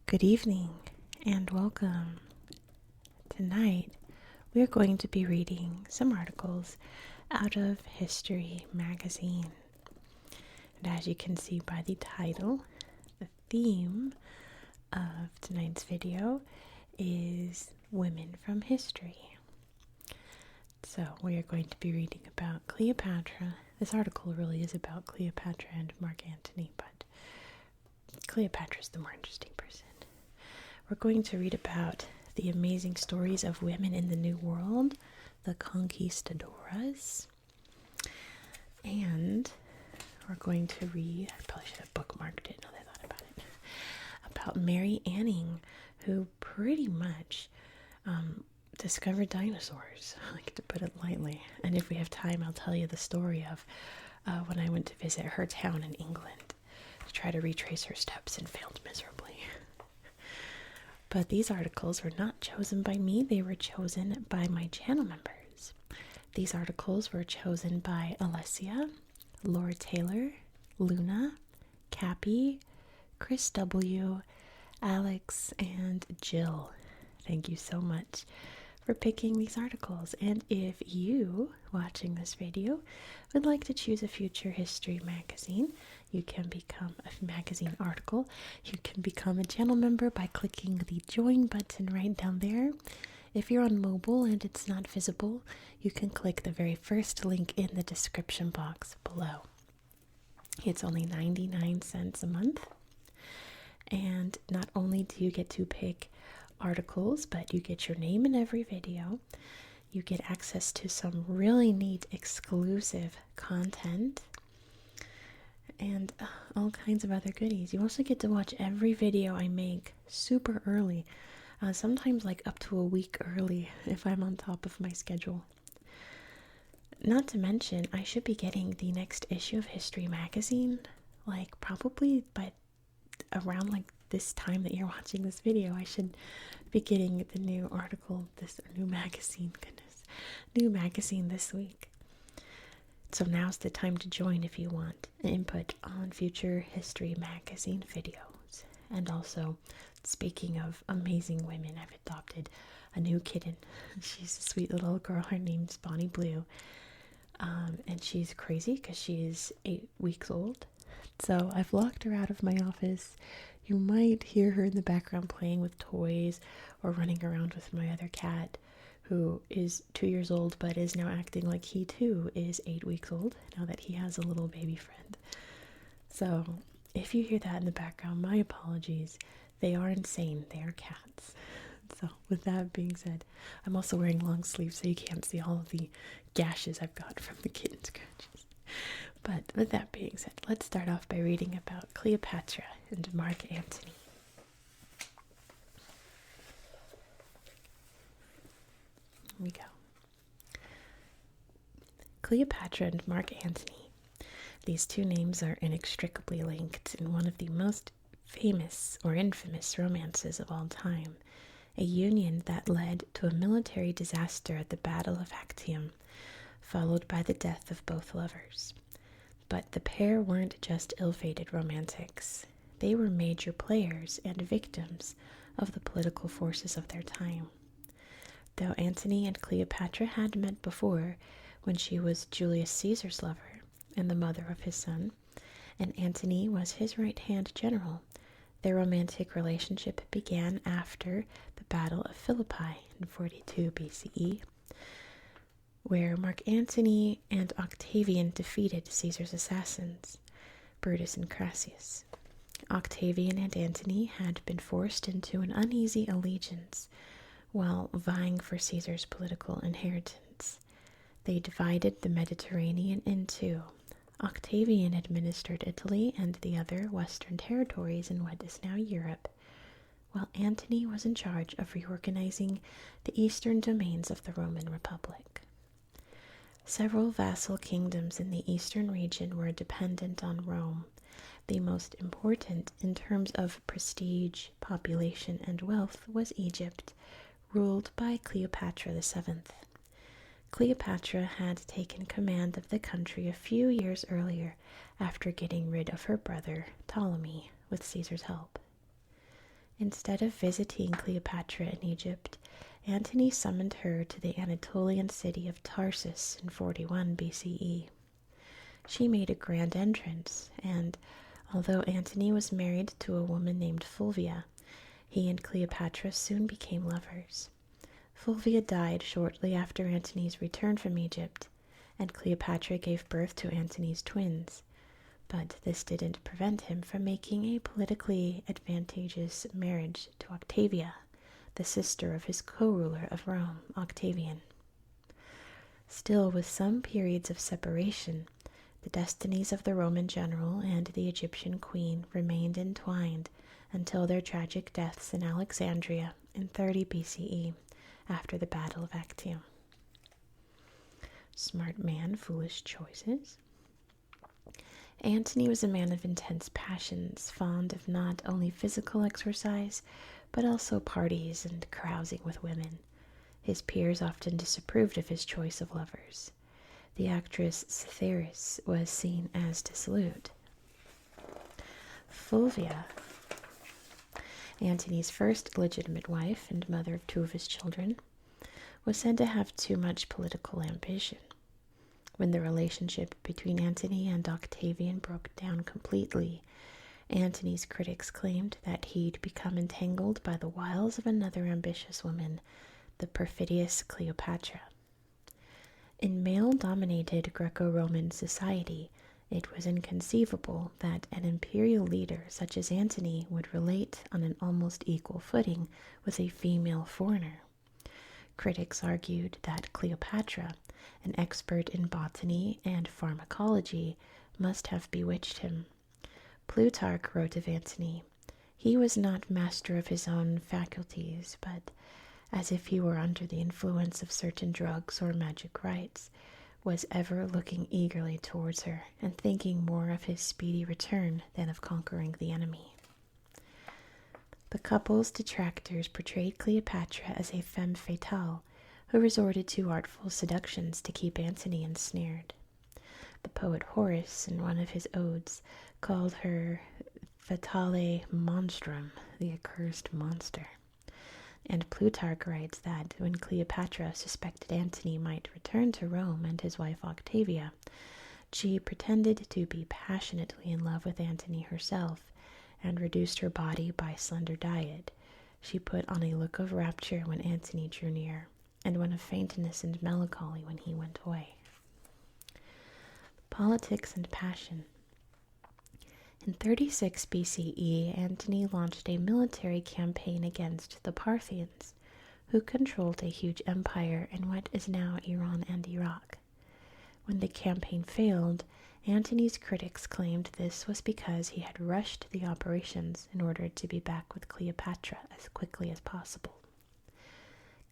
Good evening and welcome. Tonight we are going to be reading some articles out of History magazine. And as you can see by the title, the theme of tonight's video is Women from History. So we are going to be reading about Cleopatra. This article really is about Cleopatra and Mark Antony, but Cleopatra is the more interesting person. We're going to read about the amazing stories of women in the New World, the Conquistadoras. And we're going to read, I probably should have bookmarked it now that I thought about it, about Mary Anning, who pretty much discovered dinosaurs, I like to put it lightly. And if we have time, I'll tell you the story of when I went to visit her town in England to try to retrace her steps and failed miserably. But these articles were not chosen by me, they were chosen by my channel members. These articles were chosen by Alessia, Laura Taylor, Luna, Cappy, Chris W., Alex, and Jill. Thank you so much for picking these articles. And if you, watching this video, would like to choose a future history magazine, you can become a magazine article. You can become a channel member by clicking the join button right down there. If you're on mobile and it's not visible, you can click the very first link in the description box below. It's only 99 cents a month. And not only do you get to pick articles, but you get your name in every video. You get access to some really neat exclusive content and all kinds of other goodies. You also get to watch every video I make super early, sometimes like up to a week early if I'm on top of my schedule. Not to mention, I should be getting the next issue of History magazine, like probably by around like this time that you're watching this video. I should be getting the new new magazine this week. So now's the time to join if you want input on future History magazine videos. And also, speaking of amazing women, I've adopted a new kitten. She's a sweet little girl. Her name's Bonnie Blue. And she's crazy because she's 8 weeks old. So I've locked her out of my office. You might hear her in the background playing with toys or running around with my other cat, who is 2 years old but is now acting like he too is 8 weeks old now that he has a little baby friend. So if you hear that in the background, my apologies. They are insane. They are cats. So with that being said, I'm also wearing long sleeves so you can't see all of the gashes I've got from the kitten scratches. But with that being said, let's start off by reading about Cleopatra and Mark Antony. Here we go. Cleopatra and Mark Antony. These two names are inextricably linked in one of the most famous or infamous romances of all time, a union that led to a military disaster at the Battle of Actium, followed by the death of both lovers. But the pair weren't just ill-fated romantics. They were major players and victims of the political forces of their time. Though Antony and Cleopatra had met before when she was Julius Caesar's lover and the mother of his son, and Antony was his right-hand general, their romantic relationship began after the Battle of Philippi in 42 BCE, where Mark Antony and Octavian defeated Caesar's assassins, Brutus and Crassus. Octavian and Antony had been forced into an uneasy allegiance while vying for Caesar's political inheritance. They divided the Mediterranean in two. Octavian administered Italy and the other western territories in what is now Europe, while Antony was in charge of reorganizing the eastern domains of the Roman Republic. Several vassal kingdoms in the eastern region were dependent on Rome. The most important in terms of prestige, population, and wealth was Egypt, ruled by Cleopatra VII. Cleopatra had taken command of the country a few years earlier after getting rid of her brother Ptolemy with Caesar's help. Instead of visiting Cleopatra in Egypt, Antony summoned her to the Anatolian city of Tarsus in 41 BCE. She made a grand entrance, and although Antony was married to a woman named Fulvia, he and Cleopatra soon became lovers. Fulvia died shortly after Antony's return from Egypt, and Cleopatra gave birth to Antony's twins, but this didn't prevent him from making a politically advantageous marriage to Octavia, the sister of his co-ruler of Rome, Octavian. Still, with some periods of separation, the destinies of the Roman general and the Egyptian queen remained entwined until their tragic deaths in Alexandria in 30 BCE after the Battle of Actium. Smart man, foolish choices. Antony was a man of intense passions, fond of not only physical exercise, but also parties and carousing with women. His peers often disapproved of his choice of lovers. The actress Cytheris was seen as dissolute. Fulvia, Antony's first legitimate wife and mother of two of his children, was said to have too much political ambition. When the relationship between Antony and Octavian broke down completely, Antony's critics claimed that he'd become entangled by the wiles of another ambitious woman, the perfidious Cleopatra. In male-dominated Greco-Roman society, it was inconceivable that an imperial leader such as Antony would relate on an almost equal footing with a female foreigner. Critics argued that Cleopatra, an expert in botany and pharmacology, must have bewitched him. Plutarch wrote of Antony, "He was not master of his own faculties, but, as if he were under the influence of certain drugs or magic rites, was ever looking eagerly towards her, and thinking more of his speedy return than of conquering the enemy." The couple's detractors portrayed Cleopatra as a femme fatale who resorted to artful seductions to keep Antony ensnared. The poet Horace, in one of his odes, called her fatale monstrum, the accursed monster. And Plutarch writes that when Cleopatra suspected Antony might return to Rome and his wife Octavia, she pretended to be passionately in love with Antony herself, and reduced her body by slender diet. She put on a look of rapture when Antony drew near, and one of faintness and melancholy when he went away. Politics and passion. In 36 BCE, Antony launched a military campaign against the Parthians, who controlled a huge empire in what is now Iran and Iraq. When the campaign failed, Antony's critics claimed this was because he had rushed the operations in order to be back with Cleopatra as quickly as possible.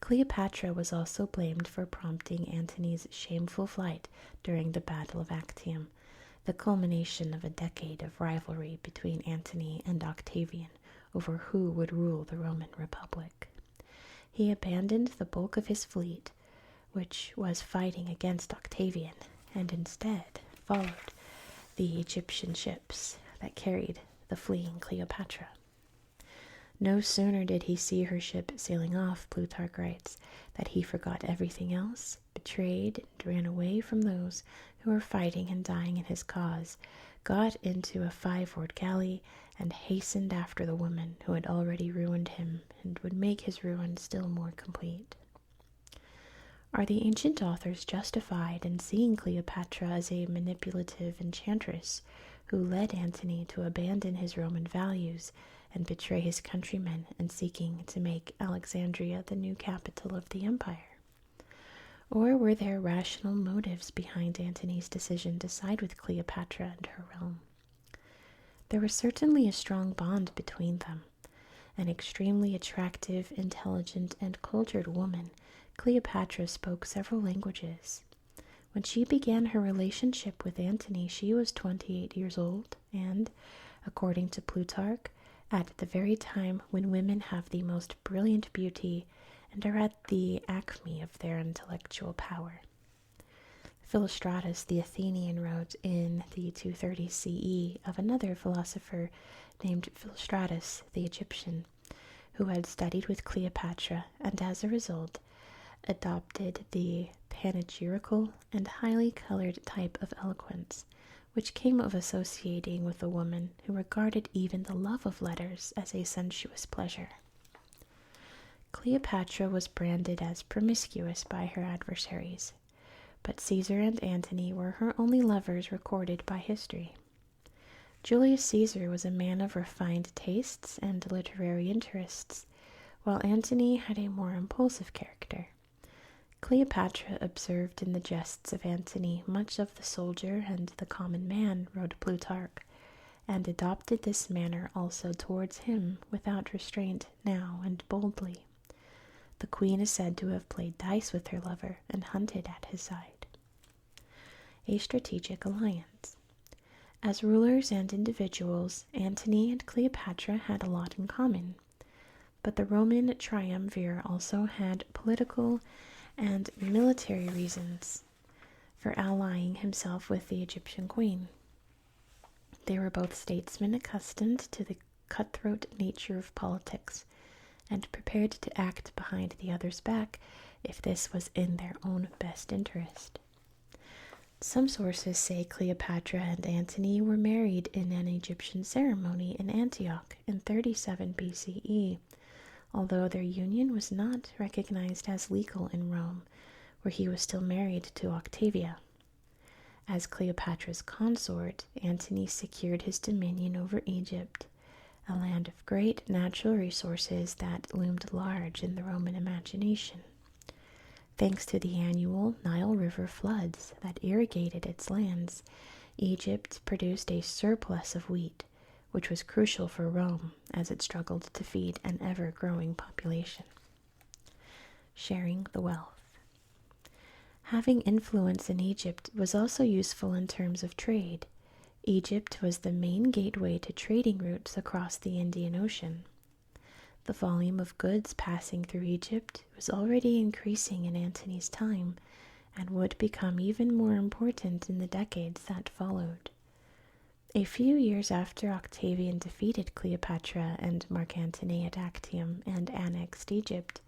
Cleopatra was also blamed for prompting Antony's shameful flight during the Battle of Actium, the culmination of a decade of rivalry between Antony and Octavian over who would rule the Roman Republic. He abandoned the bulk of his fleet, which was fighting against Octavian, and instead followed the Egyptian ships that carried the fleeing Cleopatra. No sooner did he see her ship sailing off, Plutarch writes, that he forgot everything else, betrayed, and ran away from those who were fighting and dying in his cause, got into a 5-oared galley, and hastened after the woman who had already ruined him and would make his ruin still more complete. Are the ancient authors justified in seeing Cleopatra as a manipulative enchantress who led Antony to abandon his Roman values and betray his countrymen in seeking to make Alexandria the new capital of the empire? Or were there rational motives behind Antony's decision to side with Cleopatra and her realm? There was certainly a strong bond between them. An extremely attractive, intelligent, and cultured woman, Cleopatra spoke several languages. When she began her relationship with Antony, she was 28 years old, and, according to Plutarch, at the very time when women have the most brilliant beauty and are at the acme of their intellectual power. Philostratus the Athenian wrote in the 230 CE of another philosopher named Philostratus the Egyptian, who had studied with Cleopatra and as a result adopted the panegyrical and highly colored type of eloquence, which came of associating with a woman who regarded even the love of letters as a sensuous pleasure. Cleopatra was branded as promiscuous by her adversaries, but Caesar and Antony were her only lovers recorded by history. Julius Caesar was a man of refined tastes and literary interests, while Antony had a more impulsive character. Cleopatra observed in the jests of Antony much of the soldier and the common man, wrote Plutarch, and adopted this manner also towards him without restraint now and boldly. The queen is said to have played dice with her lover and hunted at his side. A strategic alliance. As rulers and individuals, Antony and Cleopatra had a lot in common, but the Roman triumvir also had political and military reasons for allying himself with the Egyptian queen. They were both statesmen accustomed to the cutthroat nature of politics and prepared to act behind the other's back if this was in their own best interest. Some sources say Cleopatra and Antony were married in an Egyptian ceremony in Antioch in 37 BCE, although their union was not recognized as legal in Rome, where he was still married to Octavia. As Cleopatra's consort, Antony secured his dominion over Egypt, a land of great natural resources that loomed large in the Roman imagination. Thanks to the annual Nile River floods that irrigated its lands, Egypt produced a surplus of wheat, which was crucial for Rome as it struggled to feed an ever-growing population. Sharing the wealth. Having influence in Egypt was also useful in terms of trade. Egypt was the main gateway to trading routes across the Indian Ocean. The volume of goods passing through Egypt was already increasing in Antony's time and would become even more important in the decades that followed. A few years after Octavian defeated Cleopatra and Mark Antony at Actium and annexed Egypt,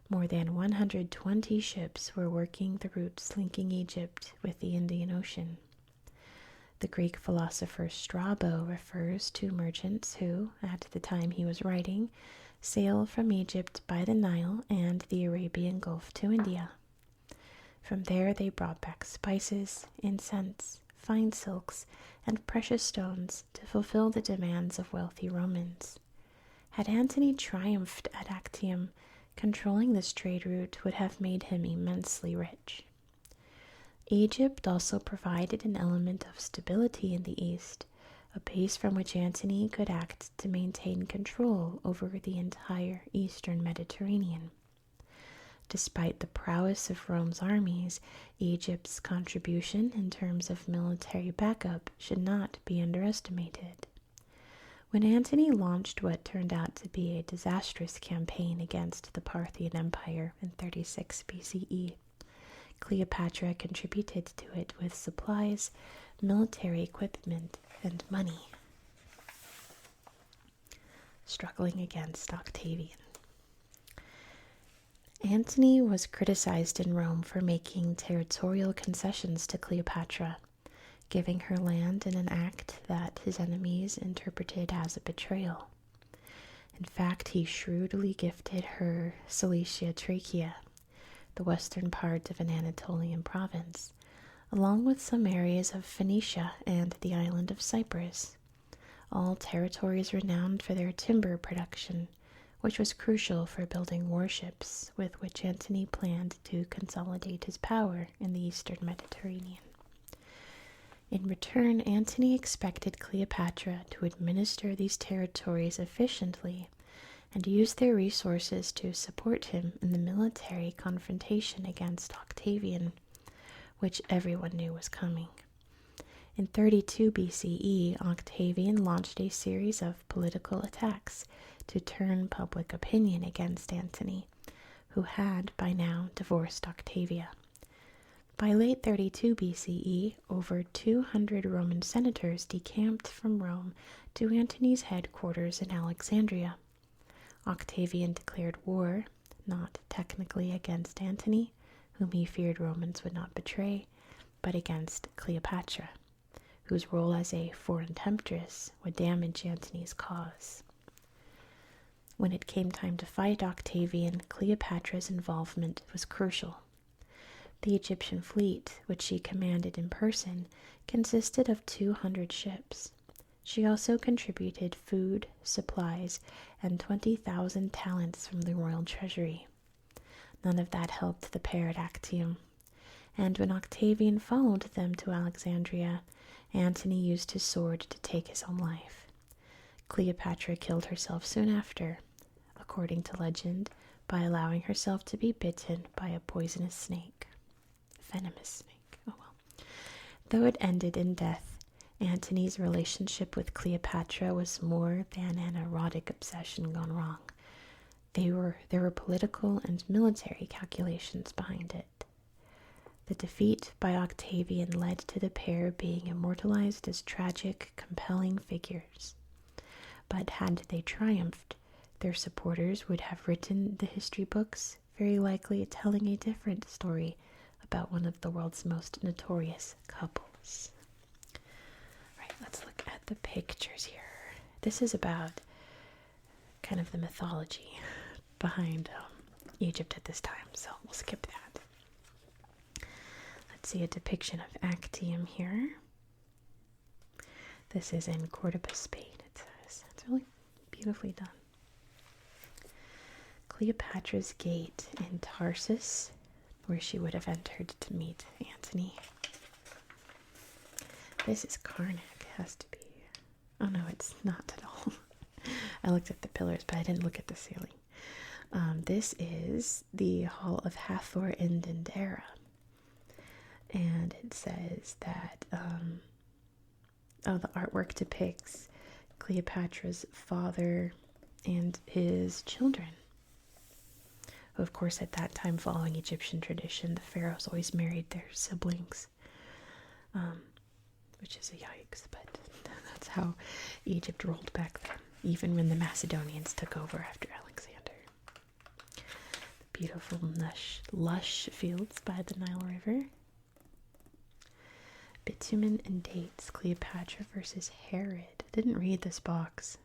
more than 120 ships were working the routes linking Egypt with the Indian Ocean. The Greek philosopher Strabo refers to merchants who, at the time he was writing, sail from Egypt by the Nile and the Arabian Gulf to India. From there they brought back spices, incense, fine silks, and precious stones to fulfill the demands of wealthy Romans. Had Antony triumphed at Actium, controlling this trade route would have made him immensely rich. Egypt also provided an element of stability in the east, a base from which Antony could act to maintain control over the entire eastern Mediterranean. Despite the prowess of Rome's armies, Egypt's contribution in terms of military backup should not be underestimated. When Antony launched what turned out to be a disastrous campaign against the Parthian Empire in 36 BCE, Cleopatra contributed to it with supplies, military equipment, and money. Struggling against Octavian. Antony was criticized in Rome for making territorial concessions to Cleopatra, giving her land in an act that his enemies interpreted as a betrayal. In fact, he shrewdly gifted her Cilicia Trachea, the western part of an Anatolian province, along with some areas of Phoenicia and the island of Cyprus, all territories renowned for their timber production, which was crucial for building warships with which Antony planned to consolidate his power in the eastern Mediterranean. In return, Antony expected Cleopatra to administer these territories efficiently and use their resources to support him in the military confrontation against Octavian, which everyone knew was coming. In 32 BCE, Octavian launched a series of political attacks to turn public opinion against Antony, who had by now divorced Octavia. By late 32 BCE, over 200 Roman senators decamped from Rome to Antony's headquarters in Alexandria. Octavian declared war, not technically against Antony, whom he feared Romans would not betray, but against Cleopatra, whose role as a foreign temptress would damage Antony's cause. When it came time to fight Octavian, Cleopatra's involvement was crucial. The Egyptian fleet, which she commanded in person, consisted of 200 ships. She also contributed food, supplies, and 20,000 talents from the royal treasury. None of that helped the pair at Actium, and when Octavian followed them to Alexandria, Antony used his sword to take his own life. Cleopatra killed herself soon after, according to legend, by allowing herself to be bitten by a poisonous snake. Venomous snake. Oh well. Though it ended in death, Antony's relationship with Cleopatra was more than an erotic obsession gone wrong. There were political and military calculations behind it. The defeat by Octavian led to the pair being immortalized as tragic, compelling figures. But had they triumphed, their supporters would have written the history books, very likely telling a different story about one of the world's most notorious couples. Right, let's look at the pictures here. This is about kind of the mythology behind Egypt at this time, so we'll skip that. Let's see a depiction of Actium here. This is in Cordoba, Spain, it says. It's really beautifully done. Cleopatra's Gate in Tarsus, where she would have entered to meet Antony. This is Karnak, has to be. Oh no, it's not at all. I looked at the pillars, but I didn't look at the ceiling. This is the Hall of Hathor in Dendera. And it says that, the artwork depicts Cleopatra's father and his children. Of course, at that time, following Egyptian tradition, the pharaohs always married their siblings, which is a yikes, but that's how Egypt rolled back then, even when the Macedonians took over after Alexander. The beautiful, lush fields by the Nile River. Bitumen and dates, Cleopatra versus Herod. I didn't read this box.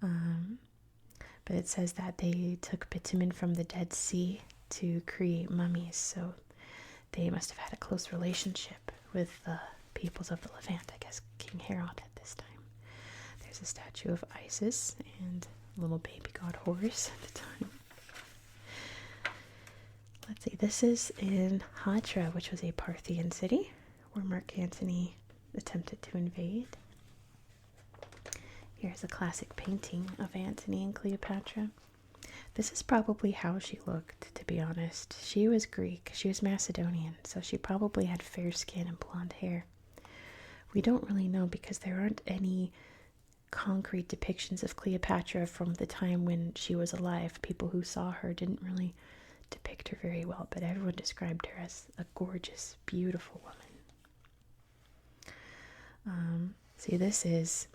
But it says that they took bitumen from the Dead Sea to create mummies, so they must have had a close relationship with the peoples of the Levant, I guess King Herod at this time. There's a statue of Isis and a little baby god Horus at the time. Let's see, this is in Hatra, which was a Parthian city where Mark Antony attempted to invade. Here's a classic painting of Antony and Cleopatra. This is probably how she looked, to be honest. She was Greek, she was Macedonian, so she probably had fair skin and blonde hair. We don't really know because there aren't any concrete depictions of Cleopatra from the time when she was alive. People who saw her didn't really depict her very well, but everyone described her as a gorgeous, beautiful woman. See, this is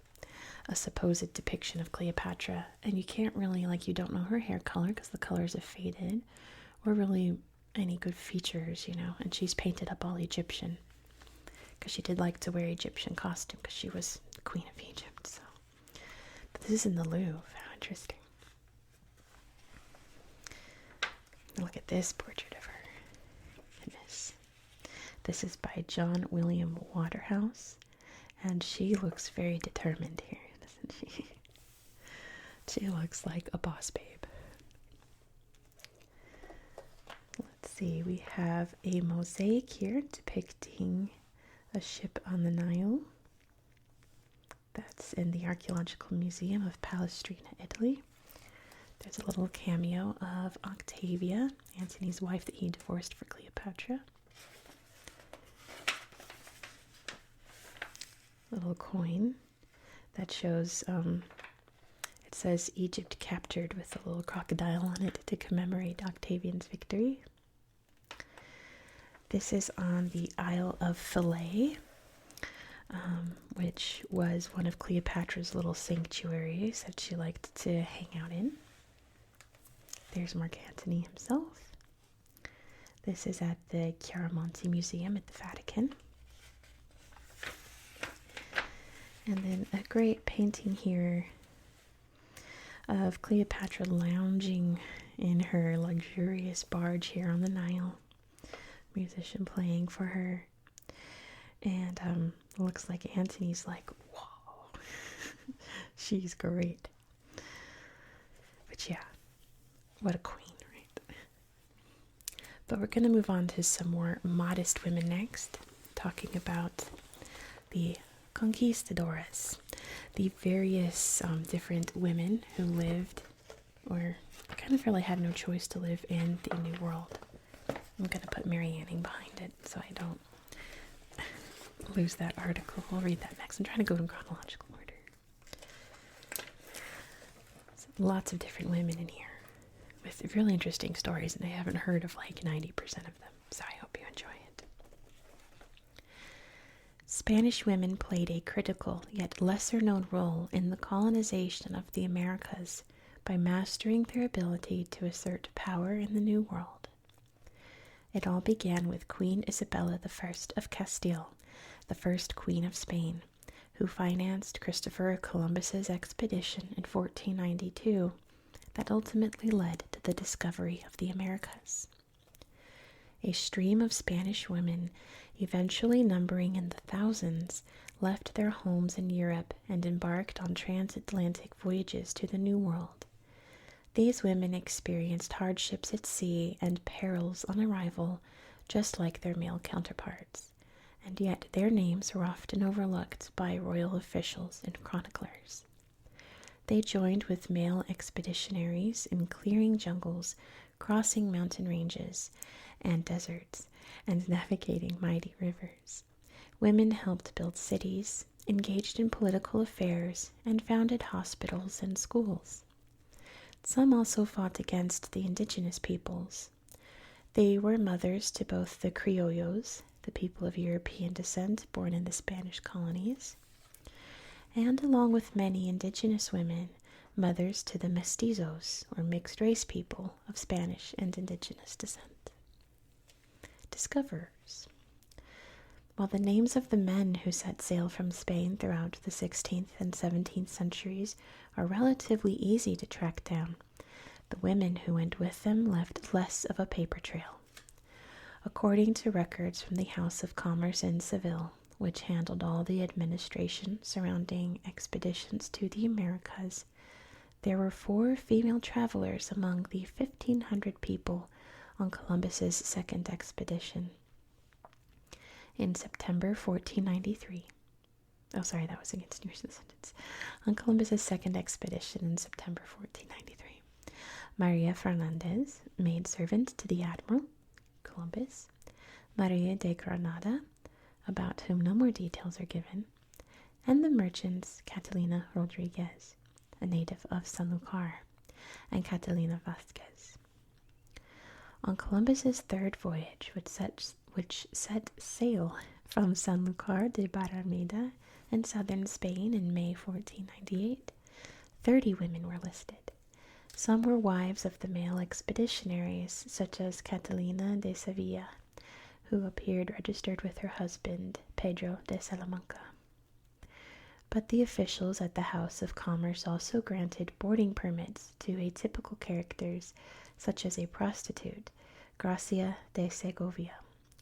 a supposed depiction of Cleopatra, and you can't really, you don't know her hair color because the colors have faded, or really any good features, and she's painted up all Egyptian because she did like to wear Egyptian costume because she was queen of Egypt. So, but this is in the Louvre. How interesting. Look at this portrait of her. Goodness. This is by John William Waterhouse, and she looks very determined here, doesn't she? She looks like a boss babe. Let's see, we have a mosaic here depicting a ship on the Nile. That's in the Archaeological Museum of Palestrina, Italy. There's a little cameo of Octavia, Antony's wife that he divorced for Cleopatra. Little coin that shows, it says Egypt captured with a little crocodile on it to commemorate Octavian's victory. This is on the Isle of Philae, which was one of Cleopatra's little sanctuaries that she liked to hang out in. There's Mark Antony himself. This is at the Chiaramonti Museum at the Vatican. And then a great painting here of Cleopatra lounging in her luxurious barge here on the Nile. Musician playing for her. And looks like Antony's like, whoa, she's great. But yeah, what a queen, right? But we're going to move on to some more modest women next, talking about the Conquistadoras, the various different women who lived, or kind of really had no choice to live in the New World. I'm going to put Mary Anning behind it so I don't lose that article. I'll read that next. I'm trying to go in chronological order. So lots of different women in here with really interesting stories, and I haven't heard of like 90% of them, so I hope you enjoy it. Spanish women played a critical yet lesser known role in the colonization of the Americas by mastering their ability to assert power in the New World. It all began with Queen Isabella I of Castile, the first Queen of Spain, who financed Christopher Columbus's expedition in 1492 that ultimately led to the discovery of the Americas. A stream of Spanish women, eventually numbering in the thousands, left their homes in Europe and embarked on transatlantic voyages to the New World. These women experienced hardships at sea and perils on arrival, just like their male counterparts, and yet their names were often overlooked by royal officials and chroniclers. They joined with male expeditionaries in clearing jungles, crossing mountain ranges and deserts, and navigating mighty rivers. Women helped build cities, engaged in political affairs, and founded hospitals and schools. Some also fought against the indigenous peoples. They were mothers to both the criollos, the people of European descent born in the Spanish colonies, and along with many indigenous women, mothers to the mestizos, or mixed-race people of Spanish and indigenous descent. Discoverers. While the names of the men who set sail from Spain throughout the 16th and 17th centuries are relatively easy to track down, the women who went with them left less of a paper trail. According to records from the House of Commerce in Seville, which handled all the administration surrounding expeditions to the Americas, there were 4 female travelers among the 1,500 people on Columbus's second expedition. In September 1493, that was against your sentence. On Columbus's second expedition in September 1493, Maria Fernandez, maidservant to the Admiral Columbus, Maria de Granada, about whom no more details are given, and the merchants Catalina Rodriguez, a native of Sanlúcar, and Catalina Vázquez. On Columbus's third voyage, which set sail from Sanlúcar de Barrameda in southern Spain in May 1498, 30 women were listed. Some were wives of the male expeditionaries, such as Catalina de Sevilla, who appeared registered with her husband, Pedro de Salamanca. But the officials at the House of Commerce also granted boarding permits to atypical characters, such as a prostitute, Gracia de Segovia,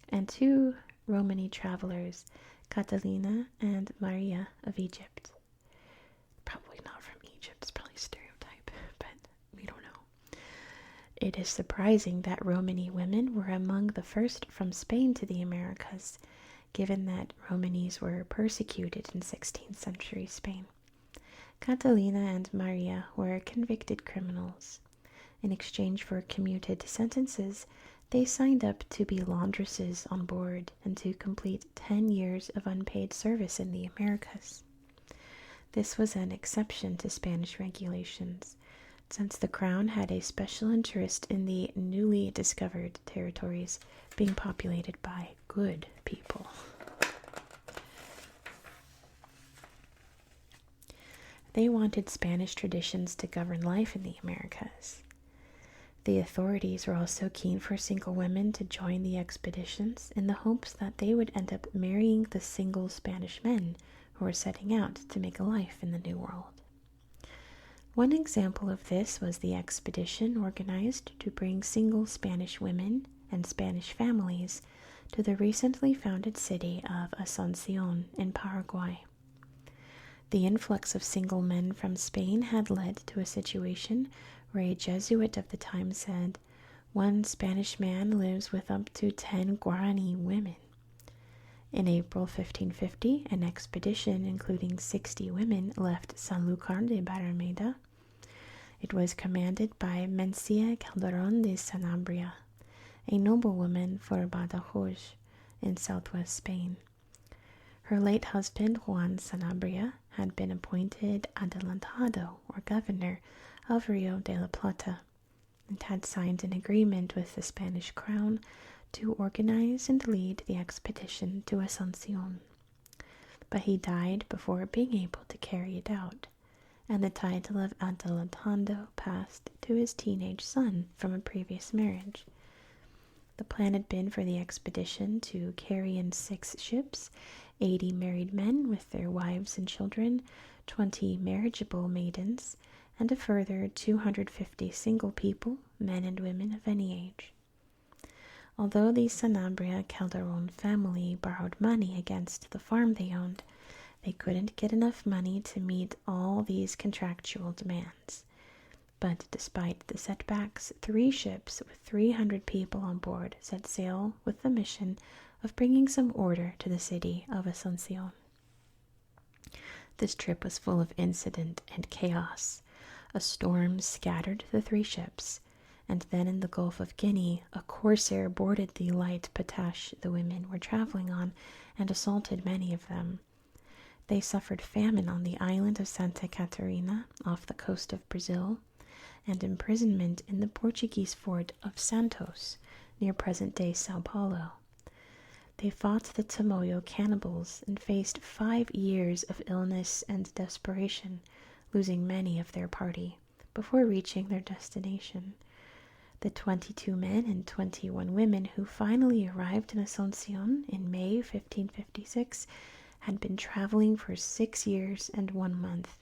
and 2 Romani travelers, Catalina and Maria of Egypt. Probably not from Egypt, it's probably a stereotype, but we don't know. It is surprising that Romani women were among the first from Spain to the Americas, given that Romanis were persecuted in 16th century Spain. Catalina and Maria were convicted criminals. In exchange for commuted sentences, they signed up to be laundresses on board and to complete 10 years of unpaid service in the Americas. This was an exception to Spanish regulations, since the Crown had a special interest in the newly discovered territories being populated by good people. They wanted Spanish traditions to govern life in the Americas. The authorities were also keen for single women to join the expeditions in the hopes that they would end up marrying the single Spanish men who were setting out to make a life in the New World. One example of this was the expedition organized to bring single Spanish women and Spanish families to the recently founded city of Asuncion in Paraguay. The influx of single men from Spain had led to a situation where a Jesuit of the time said, "One Spanish man lives with up to 10 Guarani women." In April 1550, an expedition including 60 women left Sanlúcar de Barrameda. It was commanded by Mencia Calderón de Sanabria, a noblewoman for Badajoz in southwest Spain. Her late husband, Juan Sanabria, had been appointed adelantado, or governor, of Rio de la Plata, and had signed an agreement with the Spanish crown to organize and lead the expedition to Asuncion. But he died before being able to carry it out, and the title of adelantado passed to his teenage son from a previous marriage. The plan had been for the expedition to carry in 6 ships, 80 married men with their wives and children, 20 marriageable maidens, and a further 250 single people, men and women of any age. Although the Sanabria Calderón family borrowed money against the farm they owned, they couldn't get enough money to meet all these contractual demands. But despite the setbacks, 3 ships with 300 people on board set sail with the mission of bringing some order to the city of Asuncion. This trip was full of incident and chaos. A storm scattered the 3 ships, and then in the Gulf of Guinea, a corsair boarded the light patache the women were traveling on and assaulted many of them. They suffered famine on the island of Santa Catarina off the coast of Brazil, and imprisonment in the Portuguese fort of Santos near present-day Sao Paulo. They fought the Tamoyo cannibals and faced 5 years of illness and desperation, losing many of their party, before reaching their destination. The 22 men and 21 women who finally arrived in Asuncion in May 1556 had been traveling for 6 years and 1 month,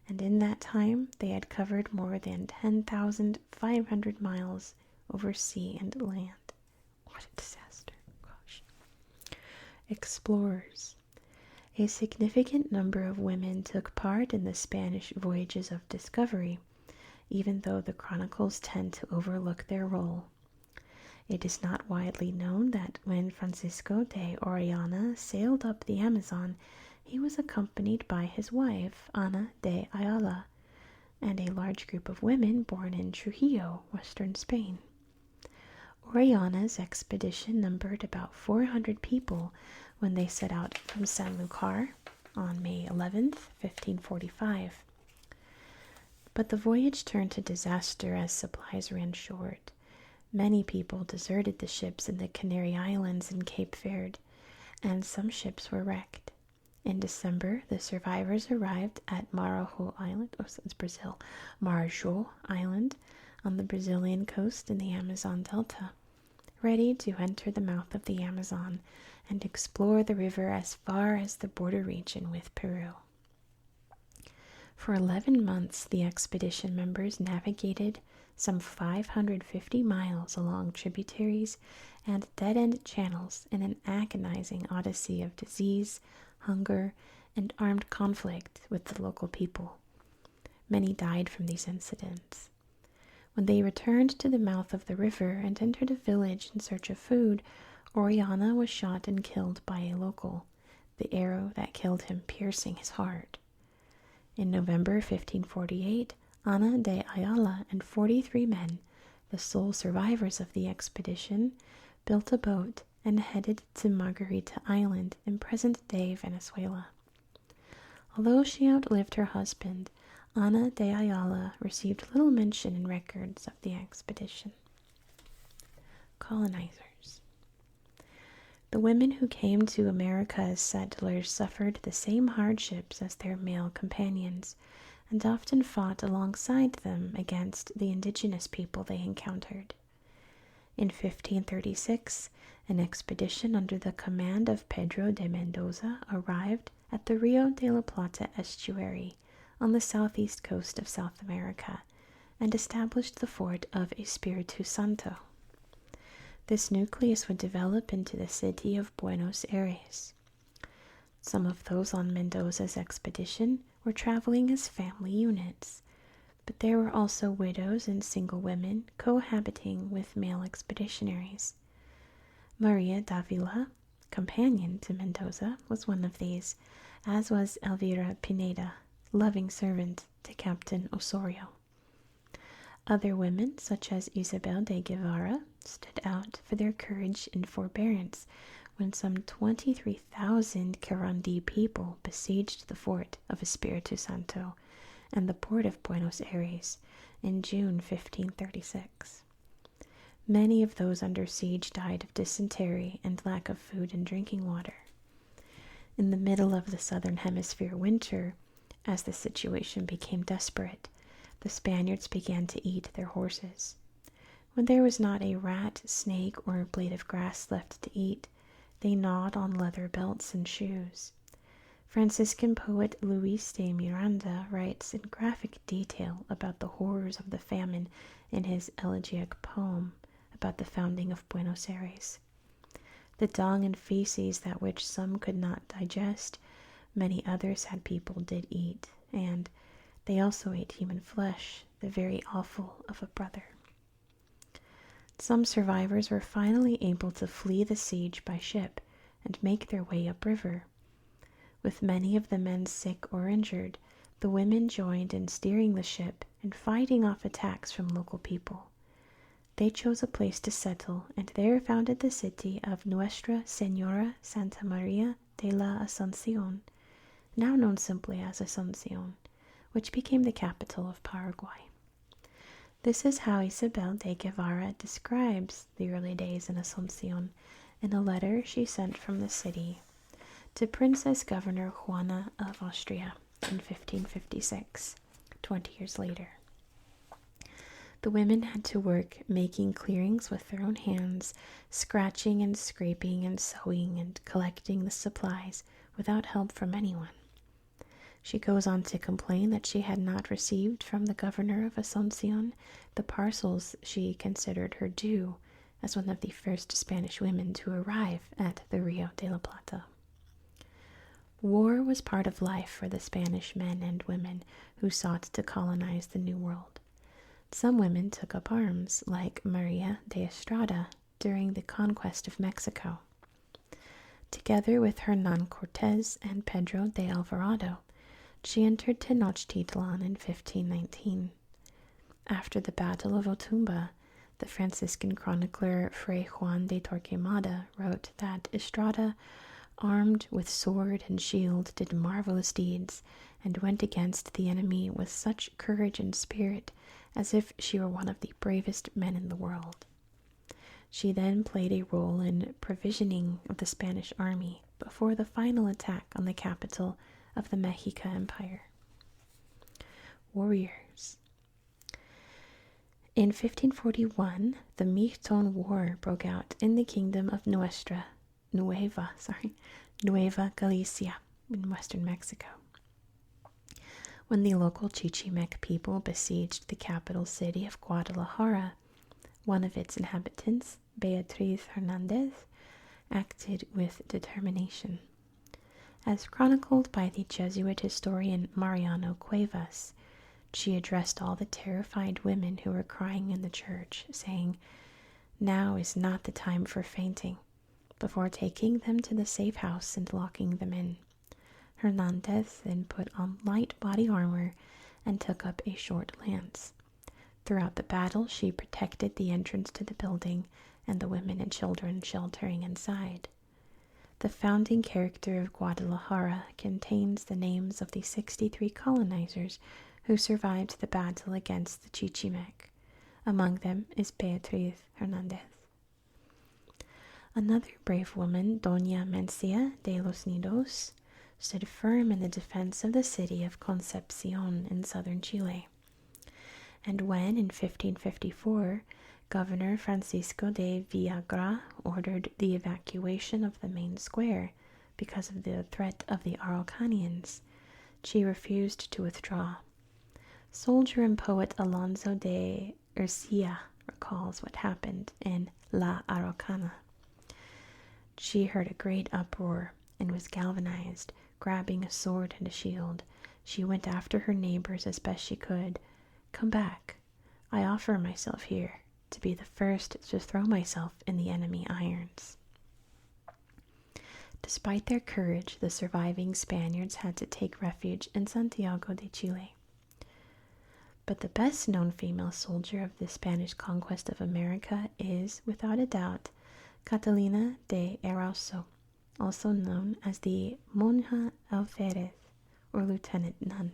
and in that time they had covered more than 10,500 miles over sea and land. What a disaster. Gosh. Explorers. A significant number of women took part in the Spanish voyages of discovery, even though the chronicles tend to overlook their role. It is not widely known that when Francisco de Orellana sailed up the Amazon, he was accompanied by his wife, Ana de Ayala, and a large group of women born in Trujillo, western Spain. Orellana's expedition numbered about 400 people when they set out from Sanlúcar on May 11th, 1545. But the voyage turned to disaster as supplies ran short. Many people deserted the ships in the Canary Islands and Cape Verde, and some ships were wrecked. In December, the survivors arrived at Marajó Island, it's Brazil, Marajó Island, on the Brazilian coast in the Amazon Delta, ready to enter the mouth of the Amazon and explore the river as far as the border region with Peru. For 11 months, the expedition members navigated some 550 miles along tributaries and dead-end channels in an agonizing odyssey of disease, hunger, and armed conflict with the local people. Many died from these incidents. When they returned to the mouth of the river and entered a village in search of food, Orellana was shot and killed by a local, the arrow that killed him piercing his heart. In November 1548, Ana de Ayala and 43 men, the sole survivors of the expedition, built a boat and headed to Margarita Island in present-day Venezuela. Although she outlived her husband, Ana de Ayala received little mention in records of the expedition. Colonizers. The women who came to America as settlers suffered the same hardships as their male companions, and often fought alongside them against the indigenous people they encountered. In 1536, an expedition under the command of Pedro de Mendoza arrived at the Rio de la Plata estuary on the southeast coast of South America and established the fort of Espiritu Santo. This nucleus would develop into the city of Buenos Aires. Some of those on Mendoza's expedition were traveling as family units, but there were also widows and single women cohabiting with male expeditionaries. Maria Davila, companion to Mendoza, was one of these, as was Elvira Pineda, loving servant to Captain Osorio. Other women, such as Isabel de Guevara, stood out for their courage and forbearance when some 23,000 Quirandi people besieged the fort of Espiritu Santo and the port of Buenos Aires in June 1536. Many of those under siege died of dysentery and lack of food and drinking water. In the middle of the southern hemisphere winter, as the situation became desperate, the Spaniards began to eat their horses. When there was not a rat, snake, or blade of grass left to eat, they gnawed on leather belts and shoes. Franciscan poet Luis de Miranda writes in graphic detail about the horrors of the famine in his elegiac poem about the founding of Buenos Aires. The dung and feces that which some could not digest, many others had people did eat, and they also ate human flesh, the very offal of a brother. Some survivors were finally able to flee the siege by ship and make their way upriver. With many of the men sick or injured, the women joined in steering the ship and fighting off attacks from local people. They chose a place to settle and there founded the city of Nuestra Señora Santa Maria de la Asunción, now known simply as Asunción, which became the capital of Paraguay. This is how Isabel de Guevara describes the early days in Asunción in a letter she sent from the city to Princess Governor Juana of Austria in 1556, 20 years later. The women had to work making clearings with their own hands, scratching and scraping and sewing and collecting the supplies without help from anyone. She goes on to complain that she had not received from the governor of Asunción the parcels she considered her due as one of the first Spanish women to arrive at the Rio de la Plata. War was part of life for the Spanish men and women who sought to colonize the New World. Some women took up arms, like Maria de Estrada during the conquest of Mexico. Together with Hernan Cortés and Pedro de Alvarado, she entered Tenochtitlan in 1519. After the Battle of Otumba, the Franciscan chronicler Fray Juan de Torquemada wrote that Estrada, armed with sword and shield, did marvelous deeds and went against the enemy with such courage and spirit as if she were one of the bravest men in the world. She then played a role in provisioning of the Spanish army before the final attack on the capital of the Mexica Empire. Warriors. In 1541, the Mixton War broke out in the kingdom of Nueva Galicia in western Mexico. When the local Chichimec people besieged the capital city of Guadalajara, one of its inhabitants, Beatriz Hernandez, acted with determination. As chronicled by the Jesuit historian Mariano Cuevas, she addressed all the terrified women who were crying in the church, saying, "Now is not the time for fainting," before taking them to the safe house and locking them in. Hernandez then put on light body armor and took up a short lance. Throughout the battle, she protected the entrance to the building and the women and children sheltering inside. The founding character of Guadalajara contains the names of the 63 colonizers who survived the battle against the Chichimec. Among them is Beatriz Hernandez. Another brave woman, Doña Mencia de los Nidos, stood firm in the defense of the city of Concepcion in southern Chile. And when, in 1554, Governor Francisco de Villagra ordered the evacuation of the main square because of the threat of the Araucanians, she refused to withdraw. Soldier and poet Alonso de Ercilla recalls what happened in La Araucana. She heard a great uproar and was galvanized. Grabbing a sword and a shield, she went after her neighbors as best she could. "Come back. I offer myself here, to be the first to throw myself in the enemy irons." Despite their courage, the surviving Spaniards had to take refuge in Santiago de Chile. But the best known female soldier of the Spanish conquest of America is, without a doubt, Catalina de Erauso, also known as the Monja Alferez, or Lieutenant Nun.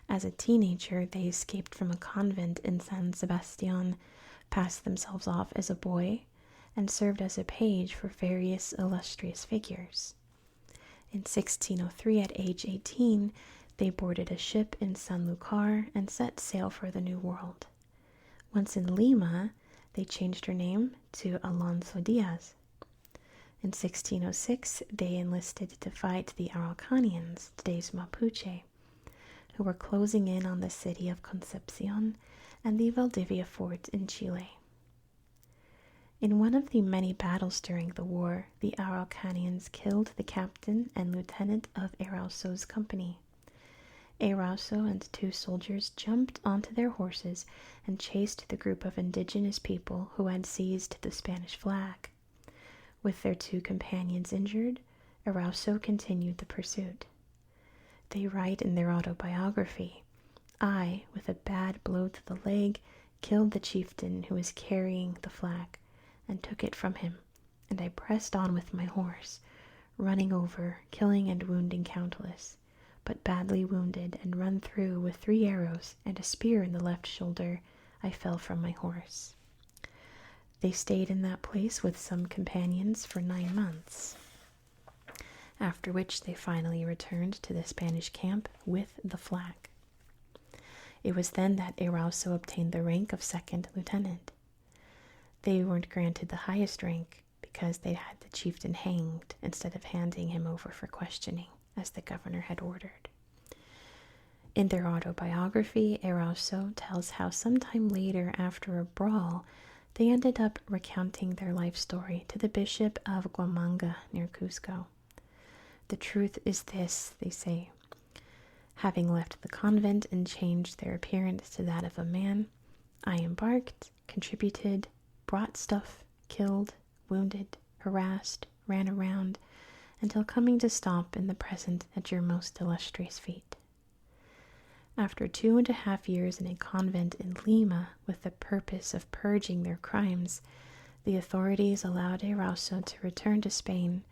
As a teenager, they escaped from a convent in San Sebastian, passed themselves off as a boy, and served as a page for various illustrious figures. In 1603, at age 18, they boarded a ship in Sanlúcar and set sail for the New World. Once in Lima, they changed her name to Alonso Diaz. In 1606, they enlisted to fight the Araucanians, today's Mapuche, who were closing in on the city of Concepcion and the Valdivia fort in Chile. In one of the many battles during the war, the Araucanians killed the captain and lieutenant of Erauso's company. Erauso and 2 soldiers jumped onto their horses and chased the group of indigenous people who had seized the Spanish flag. With their 2 companions injured, Erauso continued the pursuit. They write in their autobiography, "I, with a bad blow to the leg, killed the chieftain who was carrying the flag and took it from him, and I pressed on with my horse, running over, killing and wounding countless, but badly wounded and run through with 3 arrows and a spear in the left shoulder, I fell from my horse." They stayed in that place with some companions for 9 months, after which they finally returned to the Spanish camp with the flag. It was then that Erauso obtained the rank of 2nd lieutenant. They weren't granted the highest rank because they had the chieftain hanged instead of handing him over for questioning, as the governor had ordered. In their autobiography, Erauso tells how sometime later, after a brawl, they ended up recounting their life story to the bishop of Guamanga near Cusco. "The truth is this," they say. "Having left the convent and changed their appearance to that of a man, I embarked, contributed, brought stuff, killed, wounded, harassed, ran around, until coming to stop in the present at your most illustrious feet." After 2.5 years in a convent in Lima with the purpose of purging their crimes, the authorities allowed Erauso to return to Spain,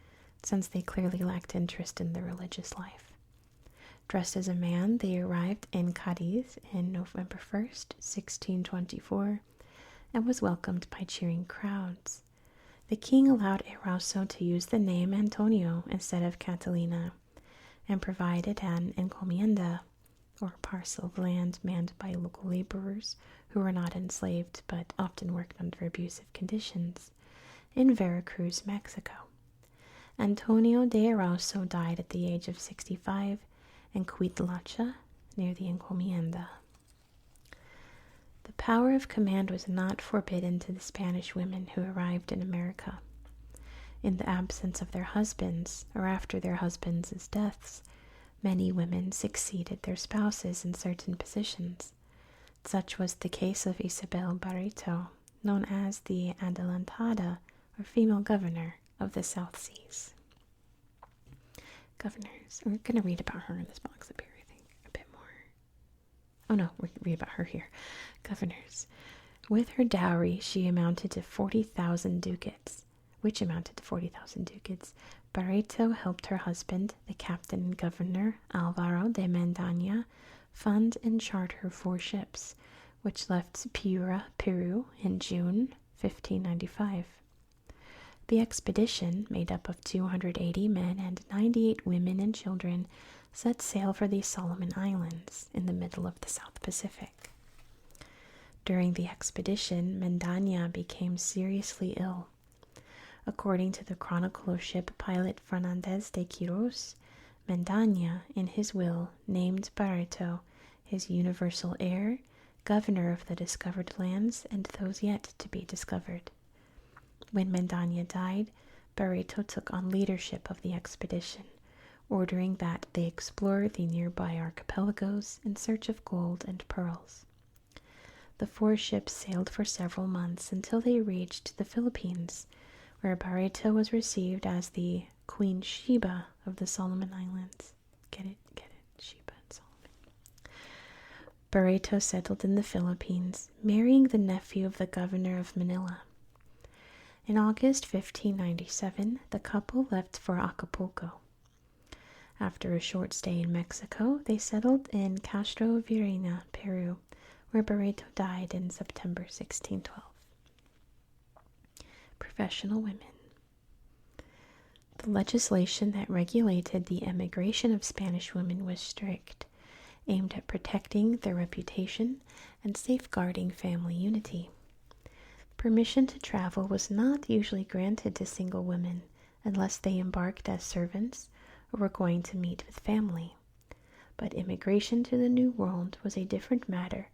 since they clearly lacked interest in the religious life. Dressed as a man, they arrived in Cadiz in November 1st, 1624, and was welcomed by cheering crowds. The king allowed Erauso to use the name Antonio instead of Catalina, and provided an encomienda, or parcel of land manned by local laborers who were not enslaved but often worked under abusive conditions, in Veracruz, Mexico. Antonio de Erauso died at the age of 65 in Cuitlacha, near the encomienda. The power of command was not forbidden to the Spanish women who arrived in America. In the absence of their husbands, or after their husbands' deaths, many women succeeded their spouses in certain positions. Such was the case of Isabel Barreto, known as the Adelantada, or female governor of the South Seas. Governors. We're going to read about her in this box up here, I think, a bit more. Oh no, we read about her here. Governors. With her dowry, she amounted to 40,000 ducats, Barreto helped her husband, the captain and governor, Alvaro de Mendaña, fund and charter 4 ships, which left Piura, Peru, in June 1595. The expedition, made up of 280 men and 98 women and children, set sail for the Solomon Islands in the middle of the South Pacific. During the expedition, Mendaña became seriously ill. According to the chronicle of ship pilot Fernandez de Quiros, Mendaña, in his will, named Barreto his universal heir, governor of the discovered lands and those yet to be discovered. When Mendaña died, Barreto took on leadership of the expedition, ordering that they explore the nearby archipelagos in search of gold and pearls. The 4 ships sailed for several months until they reached the Philippines, where Barreto was received as the Queen Sheba of the Solomon Islands. Get it? Sheba and Solomon. Barreto settled in the Philippines, marrying the nephew of the governor of Manila. In August 1597, the couple left for Acapulco. After a short stay in Mexico, they settled in Castro Virreyna, Peru, where Barreto died in September 1612. Professional women. The legislation that regulated the emigration of Spanish women was strict, aimed at protecting their reputation and safeguarding family unity. Permission to travel was not usually granted to single women unless they embarked as servants or were going to meet with family. But immigration to the New World was a different matter,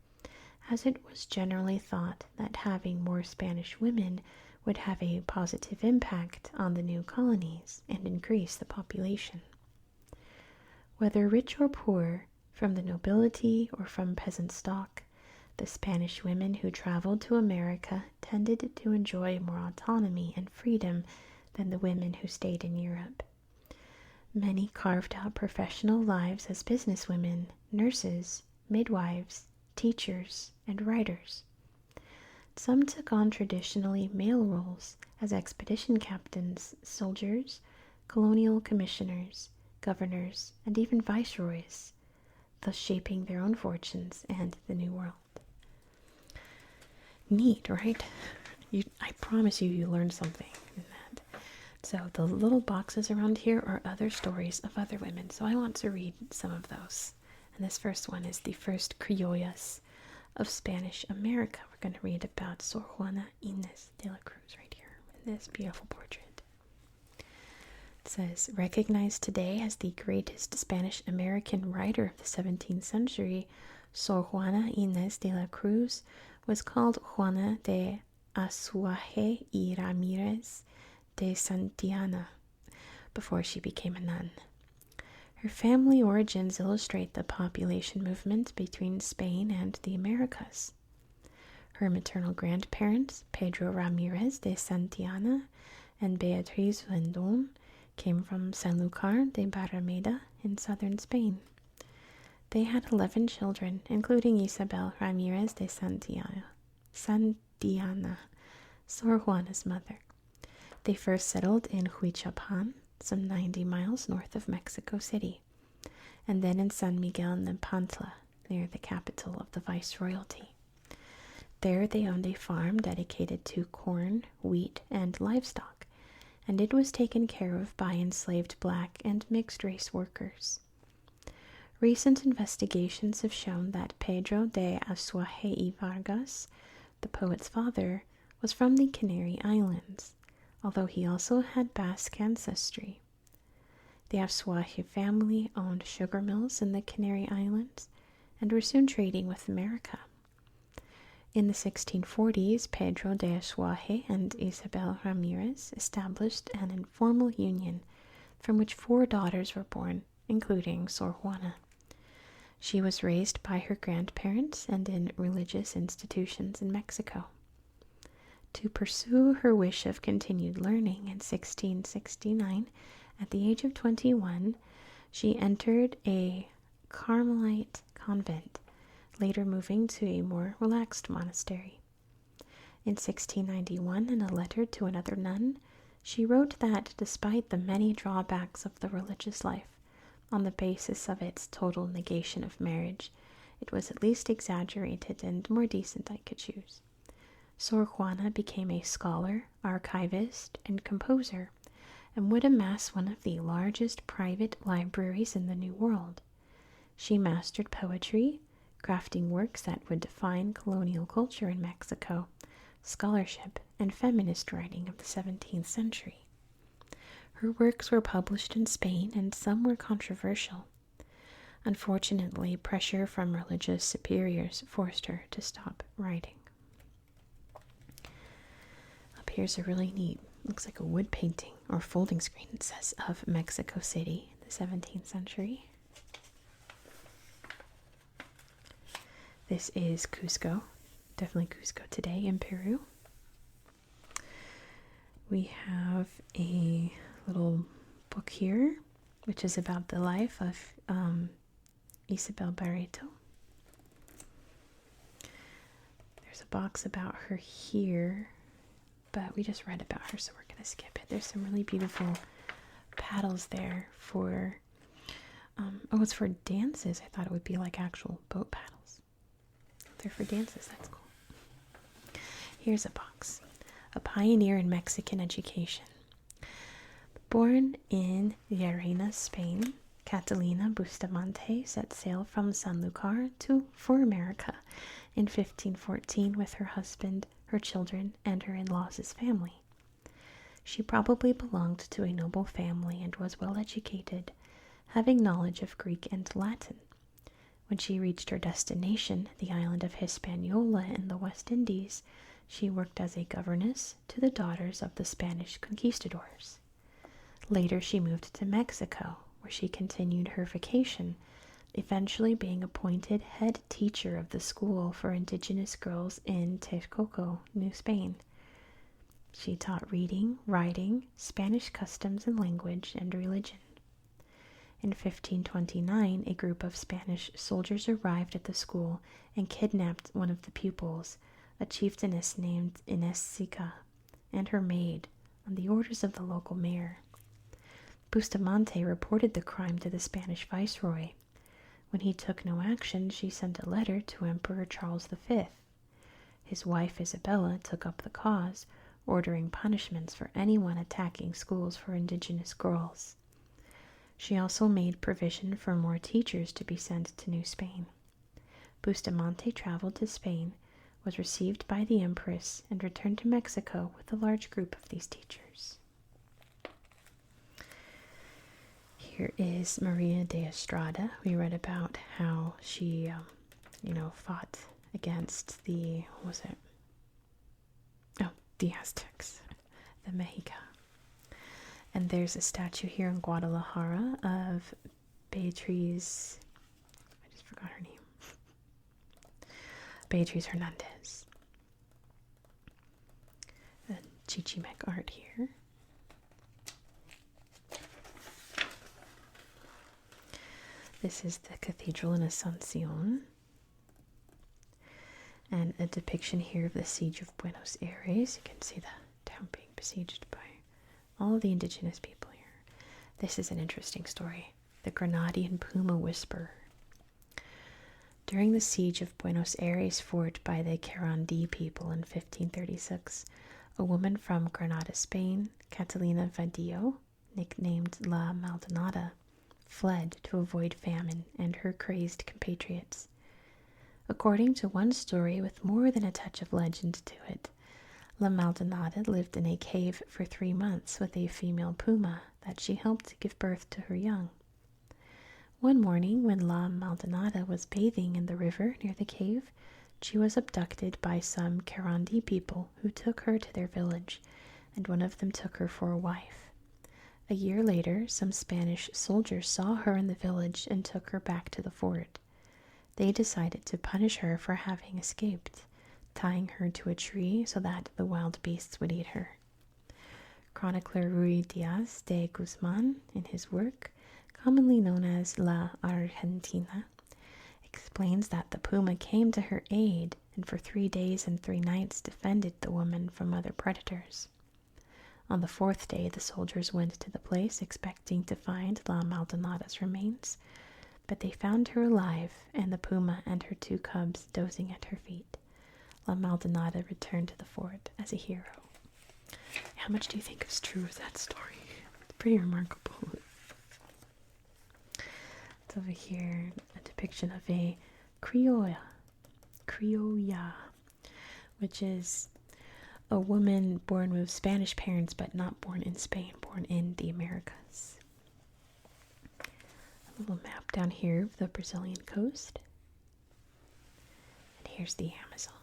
as it was generally thought that having more Spanish women would have a positive impact on the new colonies and increase the population. Whether rich or poor, from the nobility or from peasant stock, the Spanish women who traveled to America tended to enjoy more autonomy and freedom than the women who stayed in Europe. Many carved out professional lives as businesswomen, nurses, midwives, teachers, and writers. Some took on traditionally male roles as expedition captains, soldiers, colonial commissioners, governors, and even viceroys, thus shaping their own fortunes and the New World. Neat, right? I promise you learned something in that. So the little boxes around here are other stories of other women, so I want to read some of those. And this first one is the first criollas of Spanish America. We're going to read about Sor Juana Inés de la Cruz right here in this beautiful portrait. It says, recognized today as the greatest Spanish American writer of the 17th century, Sor Juana Inés de la Cruz was called Juana de Azuaje y Ramírez de Santillana before she became a nun. Her family origins illustrate the population movement between Spain and the Americas. Her maternal grandparents, Pedro Ramirez de Santillana and Beatriz Vendome, came from Sanlúcar de Barrameda in southern Spain. They had 11 children, including Isabel Ramirez de Santillana, Sor Juana's mother. They first settled in Huichapan, some 90 miles north of Mexico City, and then in San Miguel Nepantla, near the capital of the Viceroyalty. There they owned a farm dedicated to corn, wheat, and livestock, and it was taken care of by enslaved black and mixed-race workers. Recent investigations have shown that Pedro de Azuaje y Vargas, the poet's father, was from the Canary Islands, although he also had Basque ancestry. The Azuaje family owned sugar mills in the Canary Islands and were soon trading with America. In the 1640s, Pedro de Azuaje and Isabel Ramirez established an informal union from which 4 daughters were born, including Sor Juana. She was raised by her grandparents and in religious institutions in Mexico. To pursue her wish of continued learning in 1669, at the age of 21, she entered a Carmelite convent, later moving to a more relaxed monastery. In 1691, in a letter to another nun, she wrote that despite the many drawbacks of the religious life, on the basis of its total negation of marriage, it was at least exaggerated and more decent I could choose. Sor Juana became a scholar, archivist, and composer, and would amass one of the largest private libraries in the New World. She mastered poetry, crafting works that would define colonial culture in Mexico, scholarship, and feminist writing of the 17th century. Her works were published in Spain, and some were controversial. Unfortunately, pressure from religious superiors forced her to stop writing. Up here's a really neat, looks like a wood painting or folding screen, it says, of Mexico City in the 17th century. This is Cusco, definitely Cusco today in Peru. We have a little book here, which is about the life of Isabel Barreto. There's a box about her here, but we just read about her, so we're going to skip it. There's some really beautiful paddles there for, oh, it's for dances. I thought it would be like actual boat paddles. They're for dances, that's cool. Here's a box. A pioneer in Mexican education. Born in Llerena, Spain, Catalina Bustamante set sail from Sanlúcar for America in 1514 with her husband, her children, and her in-laws' family. She probably belonged to a noble family and was well educated, having knowledge of Greek and Latin. When she reached her destination, the island of Hispaniola in the West Indies, she worked as a governess to the daughters of the Spanish conquistadors. Later, she moved to Mexico, where she continued her vacation, eventually being appointed head teacher of the school for indigenous girls in Texcoco, New Spain. She taught reading, writing, Spanish customs and language, and religion. In 1529, a group of Spanish soldiers arrived at the school and kidnapped one of the pupils, a chieftainess named Inesita, and her maid, on the orders of the local mayor. Bustamante reported the crime to the Spanish viceroy. When he took no action, she sent a letter to Emperor Charles V. His wife Isabella took up the cause, ordering punishments for anyone attacking schools for indigenous girls. She also made provision for more teachers to be sent to New Spain. Bustamante traveled to Spain, was received by the Empress, and returned to Mexico with a large group of these teachers. Here is Maria de Estrada. We read about how she, fought against the, the Aztecs, the Mexica. And there's a statue here in Guadalajara of Beatriz, I just forgot her name, Beatriz Hernandez. The Chichimeca art here. This is the cathedral in Asuncion. And a depiction here of the siege of Buenos Aires. You can see the town being besieged by all of the indigenous people here. This is an interesting story. The Grenadian Puma Whisperer. During the siege of Buenos Aires fort by the Carandi people in 1536, a woman from Granada, Spain, Catalina Vadillo, nicknamed La Maldonada, fled to avoid famine and her crazed compatriots. According to one story with more than a touch of legend to it, La Maldonada lived in a cave for 3 months with a female puma that she helped give birth to her young. One morning, when La Maldonada was bathing in the river near the cave, she was abducted by some Carandi people who took her to their village, and one of them took her for a wife. A year later, some Spanish soldiers saw her in the village and took her back to the fort. They decided to punish her for having escaped, tying her to a tree so that the wild beasts would eat her. Chronicler Ruy Diaz de Guzman, in his work, commonly known as La Argentina, explains that the puma came to her aid and for 3 days and 3 nights defended the woman from other predators. On the 4th day, the soldiers went to the place expecting to find La Maldonada's remains, but they found her alive and the puma and her 2 cubs dozing at her feet. La Maldonada returned to the fort as a hero. How much do you think is true of that story? It's pretty remarkable. It's over here a depiction of a criolla, which is a woman born with Spanish parents but not born in Spain, born in the Americas. A little map down here of the Brazilian coast. And here's the Amazon.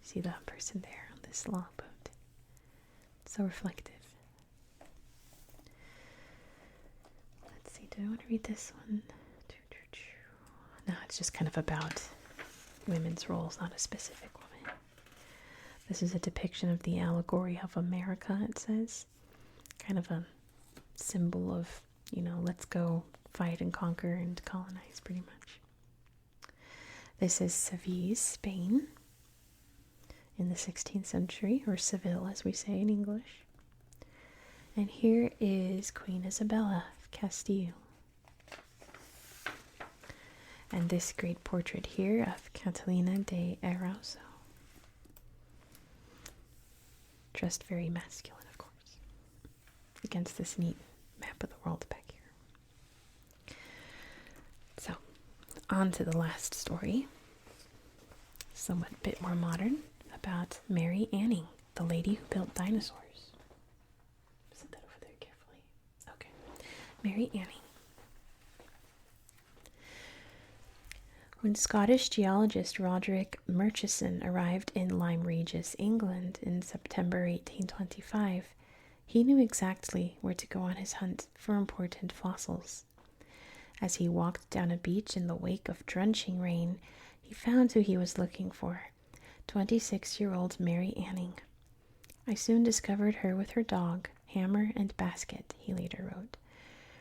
See that person there on this long boat? So reflective. Let's see, do I want to read this one? No, it's just kind of about women's roles, not a specific woman. This is a depiction of the allegory of America, it says. Kind of a symbol of, let's go fight and conquer and colonize, pretty much. This is Seville, Spain, in the 16th century, or Seville as we say in English. And here is Queen Isabella of Castile. And this great portrait here of Catalina de Erauso. Dressed very masculine, of course, against this neat map of the world back here. So, on to the last story, somewhat a bit more modern, about Mary Anning, the lady who built dinosaurs. Set that over there carefully. Okay. Mary Anning. When Scottish geologist Roderick Murchison arrived in Lyme Regis, England in September 1825, he knew exactly where to go on his hunt for important fossils. As he walked down a beach in the wake of drenching rain, he found who he was looking for, 26-year-old Mary Anning. I soon discovered her with her dog, hammer, and basket, he later wrote.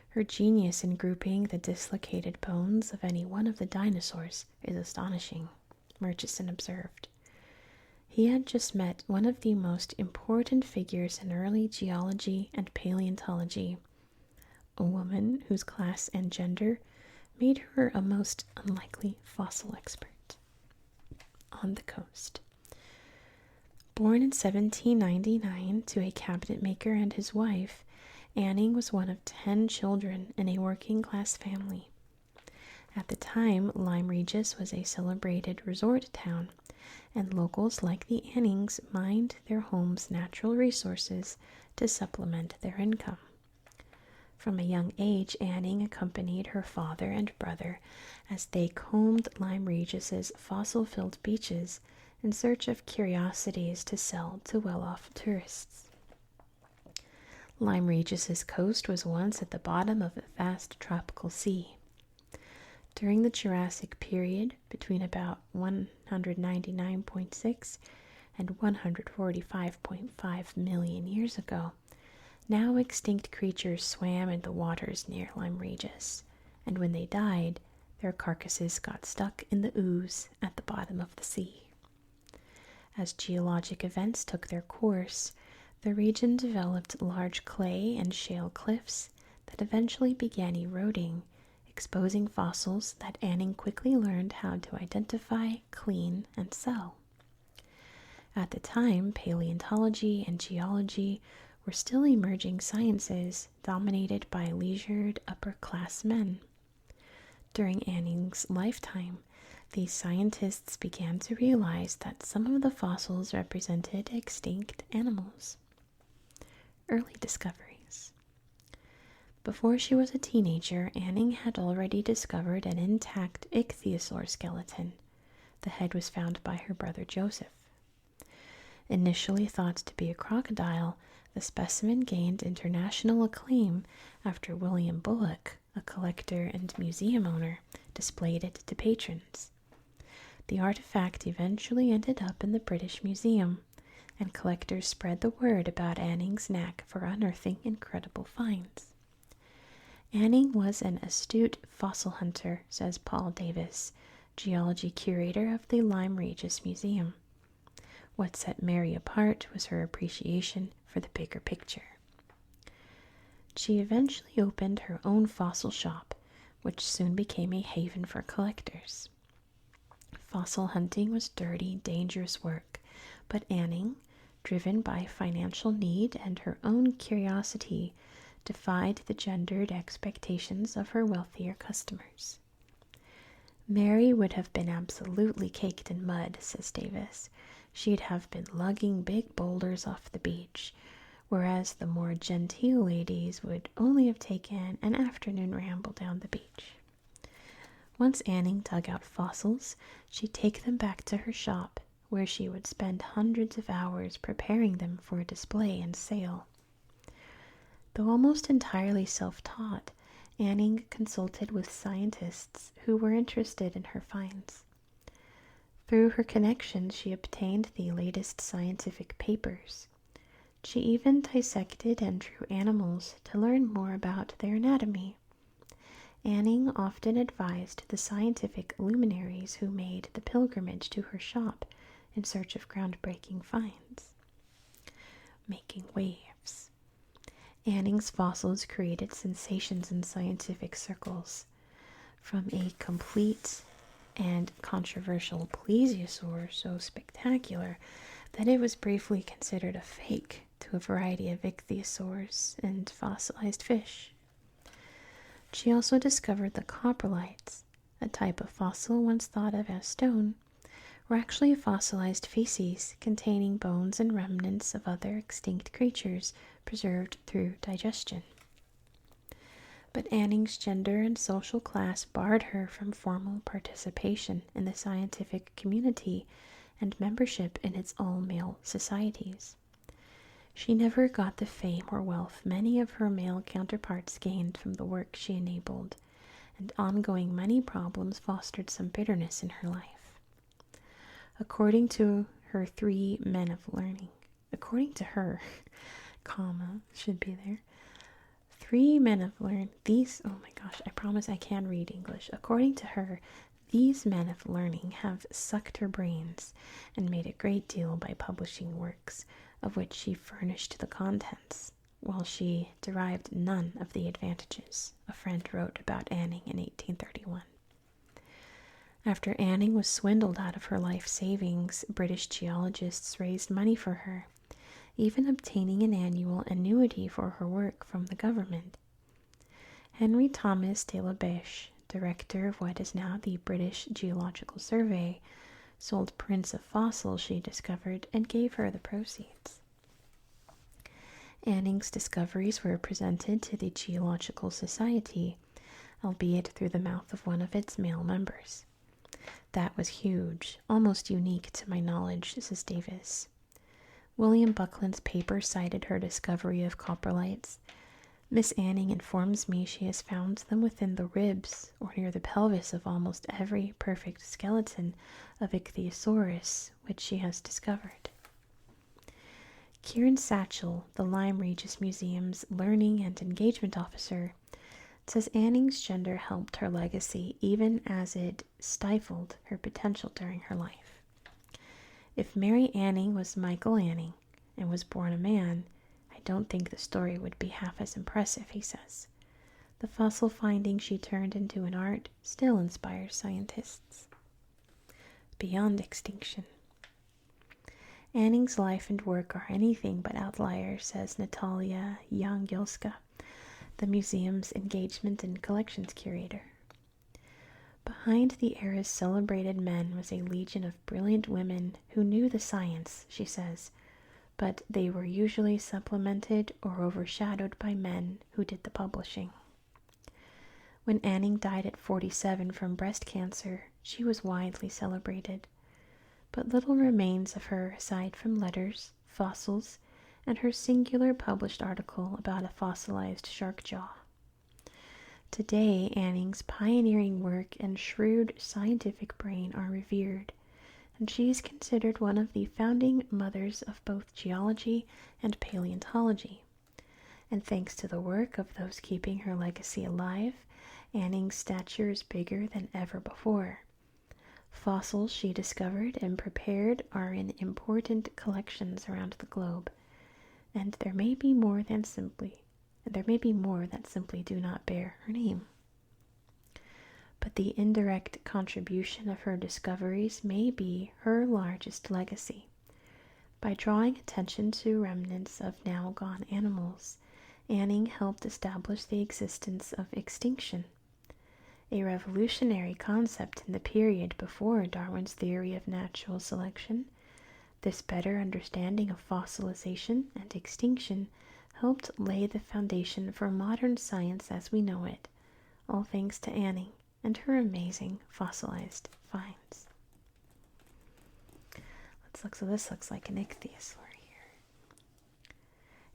Her genius in grouping the dislocated bones of any one of the dinosaurs is astonishing, Murchison observed. He had just met one of the most important figures in early geology and paleontology, a woman whose class and gender made her a most unlikely fossil expert. On the coast. Born in 1799 to a cabinet maker and his wife, Anning was one of 10 children in a working-class family. At the time, Lyme Regis was a celebrated resort town, and locals like the Annings mined their home's natural resources to supplement their income. From a young age, Anning accompanied her father and brother as they combed Lyme Regis's fossil-filled beaches in search of curiosities to sell to well-off tourists. Lyme Regis's coast was once at the bottom of a vast tropical sea. During the Jurassic period, between about 199.6 and 145.5 million years ago, now extinct creatures swam in the waters near Lyme Regis, and when they died, their carcasses got stuck in the ooze at the bottom of the sea. As geologic events took their course, the region developed large clay and shale cliffs that eventually began eroding, exposing fossils that Anning quickly learned how to identify, clean, and sell. At the time, paleontology and geology were still emerging sciences dominated by leisured upper-class men. During Anning's lifetime, these scientists began to realize that some of the fossils represented extinct animals. Early discoveries. Before she was a teenager, Anning had already discovered an intact ichthyosaur skeleton. The head was found by her brother Joseph. Initially thought to be a crocodile, the specimen gained international acclaim after William Bullock, a collector and museum owner, displayed it to patrons. The artifact eventually ended up in the British Museum, and collectors spread the word about Anning's knack for unearthing incredible finds. Anning was an astute fossil hunter, says Paul Davis, geology curator of the Lyme Regis Museum. What set Mary apart was her appreciation for the bigger picture. She eventually opened her own fossil shop, which soon became a haven for collectors. Fossil hunting was dirty, dangerous work, but Anning, driven by financial need and her own curiosity, defied the gendered expectations of her wealthier customers. Mary would have been absolutely caked in mud, says Davis. She'd have been lugging big boulders off the beach, whereas the more genteel ladies would only have taken an afternoon ramble down the beach. Once Anning dug out fossils, she'd take them back to her shop, where she would spend hundreds of hours preparing them for display and sale. Though almost entirely self-taught, Anning consulted with scientists who were interested in her finds. Through her connections, she obtained the latest scientific papers. She even dissected and drew animals to learn more about their anatomy. Anning often advised the scientific luminaries who made the pilgrimage to her shop in search of groundbreaking finds. Making waves. Anning's fossils created sensations in scientific circles. From a complete and controversial plesiosaur so spectacular that it was briefly considered a fake to a variety of ichthyosaurs and fossilized fish. She also discovered the coprolites, a type of fossil once thought of as stone, were actually fossilized feces containing bones and remnants of other extinct creatures preserved through digestion. But Anning's gender and social class barred her from formal participation in the scientific community and membership in its all-male societies. She never got the fame or wealth many of her male counterparts gained from the work she enabled, and ongoing money problems fostered some bitterness in her life. According to her 3 men of learning, according to her, comma, should be there, 3 men of learning, oh my gosh, I promise I can read English. According to her, these men of learning have sucked her brains and made a great deal by publishing works of which she furnished the contents, while she derived none of the advantages, a friend wrote about Anning in 1831. After Anning was swindled out of her life savings, British geologists raised money for her, even obtaining an annual annuity for her work from the government. Henry Thomas de la Beche, director of what is now the British Geological Survey, sold prints of fossils she discovered and gave her the proceeds. Anning's discoveries were presented to the Geological Society, albeit through the mouth of one of its male members. That was huge, almost unique to my knowledge, says Davis. William Buckland's paper cited her discovery of coprolites. Miss Anning informs me she has found them within the ribs or near the pelvis of almost every perfect skeleton of Ichthyosaurus which she has discovered. Kieran Satchel, the Lyme Regis Museum's Learning and Engagement Officer, says Anning's gender helped her legacy even as it stifled her potential during her life. If Mary Anning was Michael Anning and was born a man, I don't think the story would be half as impressive, he says. The fossil finding she turned into an art still inspires scientists. Beyond extinction. Anning's life and work are anything but outliers, says Natalia Yangyelska, the museum's engagement and collections curator. Behind the era's celebrated men was a legion of brilliant women who knew the science, she says, but they were usually supplemented or overshadowed by men who did the publishing. When Anning died at 47 from breast cancer, she was widely celebrated, but little remains of her aside from letters, fossils, and her singular published article about a fossilized shark jaw. Today, Anning's pioneering work and shrewd scientific brain are revered, and she is considered one of the founding mothers of both geology and paleontology. And thanks to the work of those keeping her legacy alive, Anning's stature is bigger than ever before. Fossils she discovered and prepared are in important collections around the globe, and there may be more that simply do not bear her name. but the indirect contribution of her discoveries may be her largest legacy. By drawing attention to remnants of now gone animals, Anning helped establish the existence of extinction, a revolutionary concept in the period before Darwin's theory of natural selection. This better understanding of fossilization and extinction helped lay the foundation for modern science as we know it, all thanks to Anning and her amazing fossilized finds. Let's look. So this looks like an ichthyosaur here.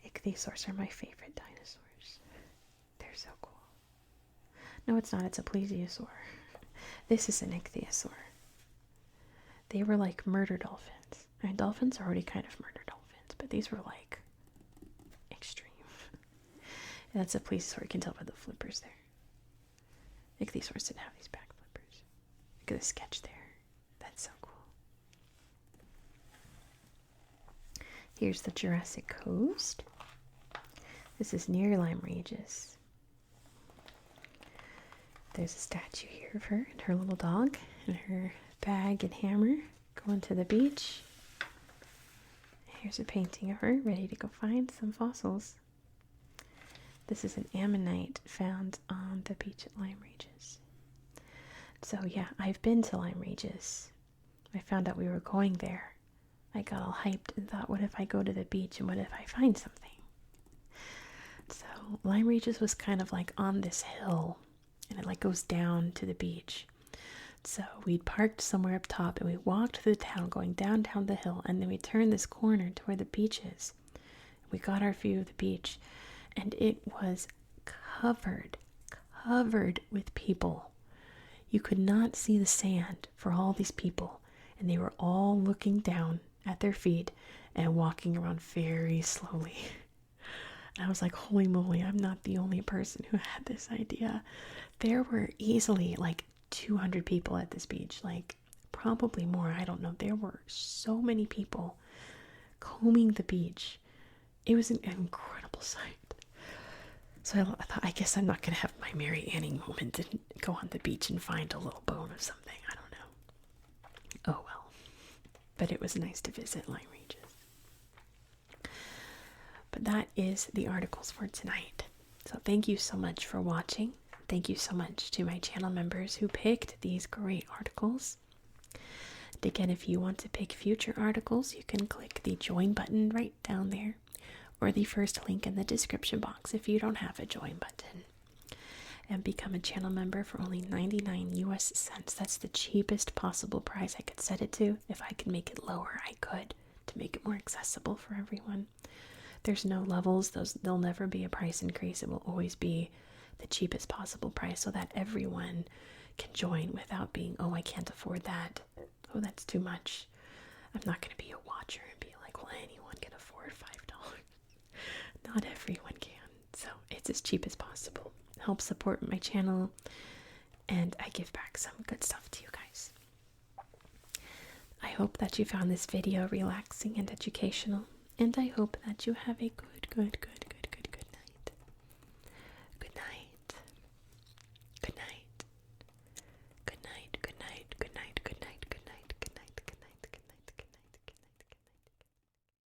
Ichthyosaurs are my favorite dinosaurs. They're so cool. No, it's not. It's a plesiosaur. This is an ichthyosaur. They were like murder dolphins. I mean, dolphins are already kind of murder dolphins, but these were like extreme. And that's a plesiosaur. You can tell by the flippers there. Ichthyosaurs didn't have these back flippers. Look at the sketch there. That's so cool. Here's the Jurassic Coast. This is near Lyme Regis. There's a statue here of her and her little dog and her bag and hammer going to the beach. Here's a painting of her ready to go find some fossils. This is an ammonite found on the beach at Lyme Regis. So yeah, I've been to Lyme Regis. I found out we were going there. I got all hyped and thought, what if I go to the beach and what if I find something? So Lyme Regis was kind of like on this hill and it like goes down to the beach. So we'd parked somewhere up top and we walked through the town going down the hill, and then we turned this corner to where the beach is. We got our view of the beach and it was covered with people. You could not see the sand for all these people, and they were all looking down at their feet and walking around very slowly. And I was like, holy moly, I'm not the only person who had this idea. There were easily like 200 people at this beach, like probably more, I don't know. There were so many people combing the beach. It was an incredible sight. So I thought, I guess I'm not going to have my Mary Anning moment and go on the beach and find a little bone of something. I don't know. Oh well. But it was nice to visit Lyme Regis. But that is the articles for tonight. So thank you so much for watching. Thank you so much to my channel members who picked these great articles. And again, if you want to pick future articles, you can click the join button right down there, or the first link in the description box if you don't have a join button. And become a channel member for only 99 US cents. That's the cheapest possible price I could set it to. If I could make it lower, I could, to make it more accessible for everyone. There's no levels. There'll never be a price increase. It will always be the cheapest possible price so that everyone can join without being, oh, I can't afford that. Oh, that's too much. I'm not going to be a watcher and be like, well, anyone can afford $5. Not everyone can. So it's as cheap as possible. Help support my channel, and I give back some good stuff to you guys. I hope that you found this video relaxing and educational, and I hope that you have a good